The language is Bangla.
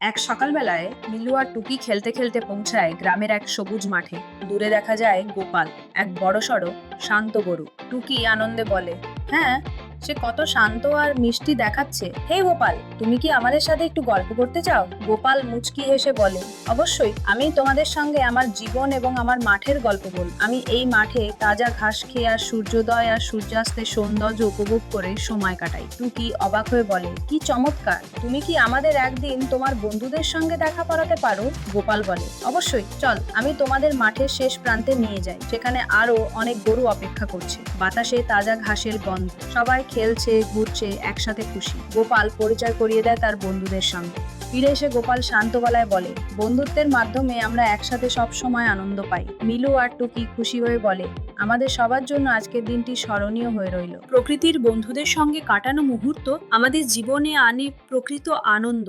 এক সকালবেলায় মিলু আর টুকি খেলতে খেলতে পৌঁছায় গ্রামের এক সবুজ মাঠে। দূরে দেখা যায় গোপাল, এক বড়সড় শান্ত গরু। টুকি আনন্দে বলে, হ্যাঁ, সে কত শান্ত আর মিষ্টি দেখাচ্ছে। হে গোপাল, তুমি কি আমাদের সাথে একটু গল্প করতে চাও? গোপাল মুচকি হেসে বলে, অবশ্যই, আমি তোমাদের সঙ্গে আমার জীবন এবং আমার মাঠের গল্প বল। আমি এই মাঠে তাজা ঘাস খেয়ে আর সূর্যোদয় আর সূর্যাস্তের সৌন্দর্য উপভোগ করে সময় কাটাই। টুকি অবাক হয়ে বলে, কি চমৎকার! তুমি কি আমাদের একদিন তোমার বন্ধুদের সঙ্গে দেখা করাতে পারো? গোপাল বলে, অবশ্যই, চল, আমি তোমাদের মাঠের শেষ প্রান্তে নিয়ে যাই। সেখানে আরো অনেক গরু অপেক্ষা করছে। বাতাসে তাজা ঘাসের গন্ধ, সবাই খেলছে, ঘুরছে, একসাথে খুশি। গোপাল পরিচয় করিয়ে দেয় তার বন্ধুদের সঙ্গে। ফিরে এসে গোপাল শান্ত গলায় বলে, বন্ধুত্বের মাধ্যমে আমরা একসাথে সব সময় আনন্দ পাই। মিলু আর টুকি খুশি হয়ে বলে, আমাদের সবার জন্য আজকের দিনটি স্মরণীয় হয়ে রইল। প্রকৃতির বন্ধুদের সঙ্গে কাটানো মুহূর্ত আমাদের জীবনে আনে প্রকৃত আনন্দ।